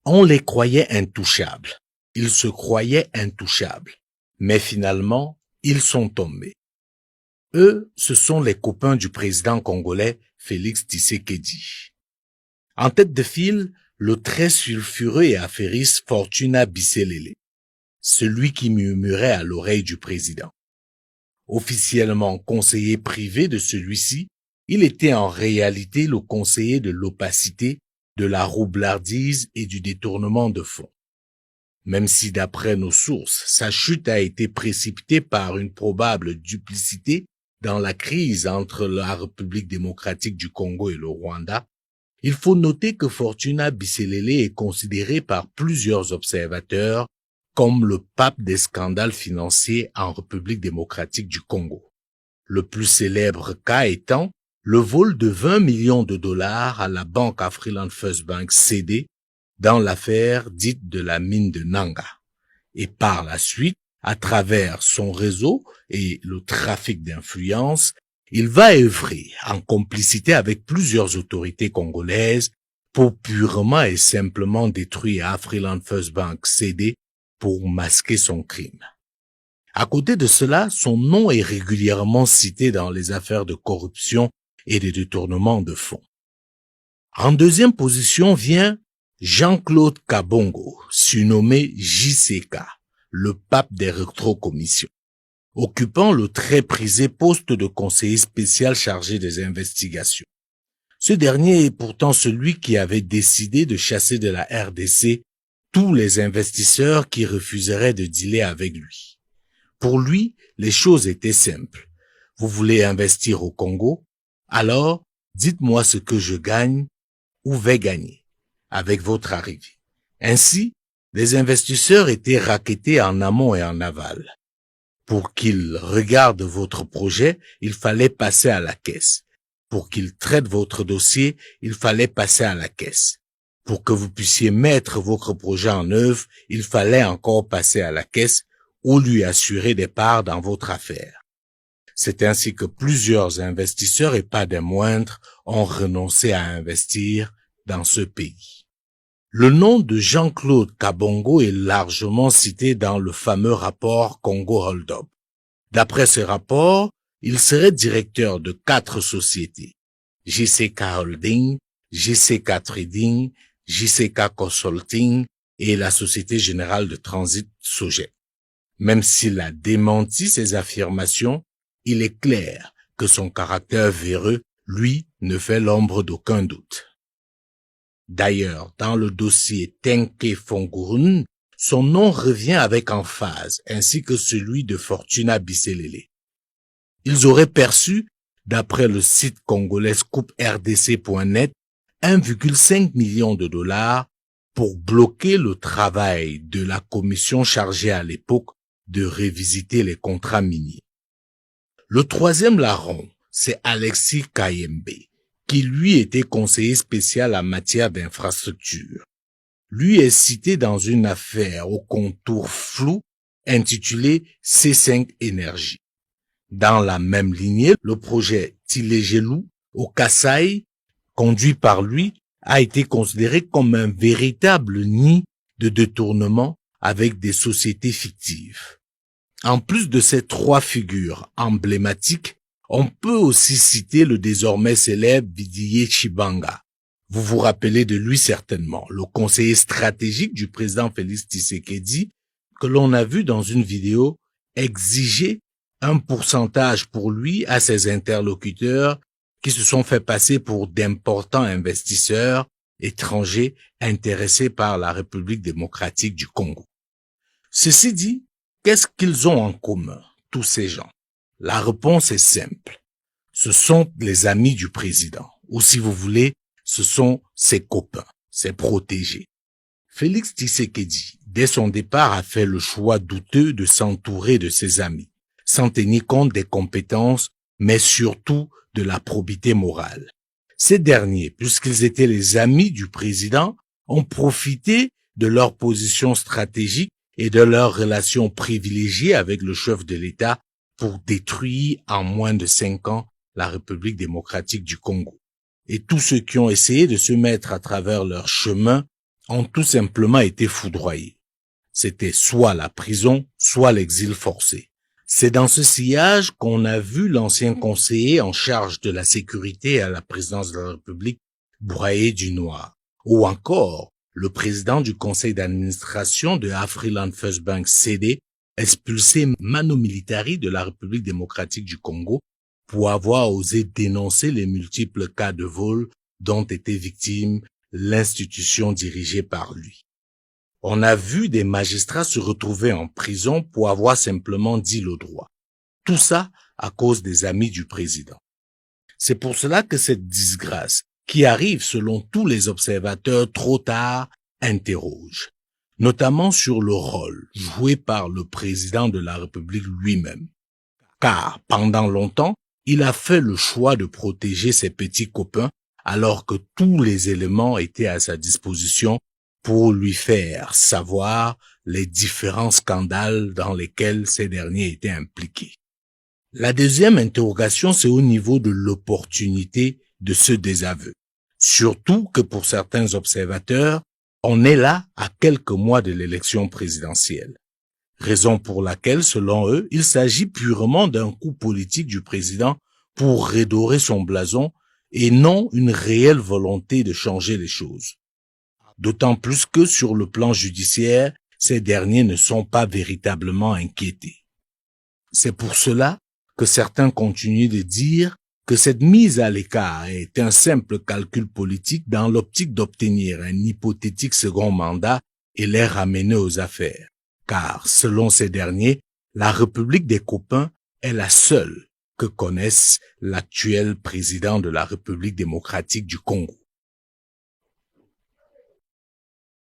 On les croyait intouchables. Ils se croyaient intouchables. Mais finalement, ils sont tombés. Eux, ce sont les copains du président congolais Félix Tshisekedi. En tête de file, le très sulfureux et affairiste Fortuna Bisselele, celui qui murmurait à l'oreille du président. Officiellement conseiller privé de celui-ci, il était en réalité le conseiller de l'opacité, de la roublardise et du détournement de fonds. Même si d'après nos sources, sa chute a été précipitée par une probable duplicité dans la crise entre la République démocratique du Congo et le Rwanda, il faut noter que Fortuna Bisselele est considéré par plusieurs observateurs comme le pape des scandales financiers en République démocratique du Congo. Le plus célèbre cas étant le vol de 20 millions de dollars à la banque Afriland First Bank CD dans l'affaire dite de la mine de Nanga. Et par la suite, à travers son réseau et le trafic d'influence, il va œuvrer en complicité avec plusieurs autorités congolaises pour purement et simplement détruire Afriland First Bank CD pour masquer son crime. À côté de cela, son nom est régulièrement cité dans les affaires de corruption et de détournement de fonds. En deuxième position vient Jean-Claude Kabongo, surnommé JCK, le pape des rétrocommissions, occupant le très prisé poste de conseiller spécial chargé des investigations. Ce dernier est pourtant celui qui avait décidé de chasser de la RDC tous les investisseurs qui refuseraient de dealer avec lui. Pour lui, les choses étaient simples. Vous voulez investir au Congo? Alors, dites-moi ce que je gagne ou vais gagner avec votre arrivée. Ainsi, les investisseurs étaient rackettés en amont et en aval. Pour qu'ils regardent votre projet, il fallait passer à la caisse. Pour qu'ils traitent votre dossier, il fallait passer à la caisse. Pour que vous puissiez mettre votre projet en œuvre, il fallait encore passer à la caisse ou lui assurer des parts dans votre affaire. C'est ainsi que plusieurs investisseurs, et pas des moindres, ont renoncé à investir dans ce pays. Le nom de Jean-Claude Kabongo est largement cité dans le fameux rapport Congo Hold Up. D'après ce rapport, il serait directeur de 4 sociétés: JCK Holding, JCK Trading, JCK Consulting et la Société Générale de Transit Sogec. Même s'il a démenti ces affirmations, il est clair que son caractère véreux, lui, ne fait l'ombre d'aucun doute. D'ailleurs, dans le dossier Tenke Fongurun, son nom revient avec emphase, ainsi que celui de Fortuna Bisselele. Ils auraient perçu, d'après le site congolais scooprdc.net, 1,5 million de dollars pour bloquer le travail de la commission chargée à l'époque de revisiter les contrats miniers. Le troisième larron, c'est Alexis Kayembe, qui lui était conseiller spécial en matière d'infrastructure. Lui est cité dans une affaire au contour flou intitulée C5 Énergie. Dans la même lignée, le projet Tilegelou au Kasaï, conduit par lui, a été considéré comme un véritable nid de détournement avec des sociétés fictives. En plus de ces 3 figures emblématiques, on peut aussi citer le désormais célèbre Didier Chibanga. Vous vous rappelez de lui certainement, le conseiller stratégique du président Félix Tshisekedi, que l'on a vu dans une vidéo exiger un pourcentage pour lui à ses interlocuteurs qui se sont fait passer pour d'importants investisseurs étrangers intéressés par la République démocratique du Congo. Ceci dit, qu'est-ce qu'ils ont en commun, tous ces gens? La réponse est simple. Ce sont les amis du président, ou si vous voulez, ce sont ses copains, ses protégés. Félix Tshisekedi, dès son départ, a fait le choix douteux de s'entourer de ses amis, sans tenir compte des compétences, mais surtout de la probité morale. Ces derniers, puisqu'ils étaient les amis du président, ont profité de leur position stratégique et de leur relation privilégiée avec le chef de l'État pour détruire en moins de 5 ans la République démocratique du Congo. Et tous ceux qui ont essayé de se mettre à travers leur chemin ont tout simplement été foudroyés. C'était soit la prison, soit l'exil forcé. C'est dans ce sillage qu'on a vu l'ancien conseiller en charge de la sécurité à la présidence de la République broyer du noir, ou encore le président du conseil d'administration de Afriland First Bank CD expulsé mano militari de la République démocratique du Congo pour avoir osé dénoncer les multiples cas de vol dont était victime l'institution dirigée par lui. On a vu des magistrats se retrouver en prison pour avoir simplement dit le droit. Tout ça à cause des amis du président. C'est pour cela que cette disgrâce, qui arrive selon tous les observateurs trop tard, interroge, notamment sur le rôle joué par le président de la République lui-même. Car pendant longtemps, il a fait le choix de protéger ses petits copains alors que tous les éléments étaient à sa disposition pour lui faire savoir les différents scandales dans lesquels ces derniers étaient impliqués. La deuxième interrogation, c'est au niveau de l'opportunité de ce désaveu. Surtout que pour certains observateurs, on est là à quelques mois de l'élection présidentielle. Raison pour laquelle, selon eux, il s'agit purement d'un coup politique du président pour redorer son blason et non une réelle volonté de changer les choses. D'autant plus que sur le plan judiciaire, ces derniers ne sont pas véritablement inquiétés. C'est pour cela que certains continuent de dire que cette mise à l'écart est un simple calcul politique dans l'optique d'obtenir un hypothétique second mandat et les ramener aux affaires. Car, selon ces derniers, la République des copains est la seule que connaisse l'actuel président de la République démocratique du Congo.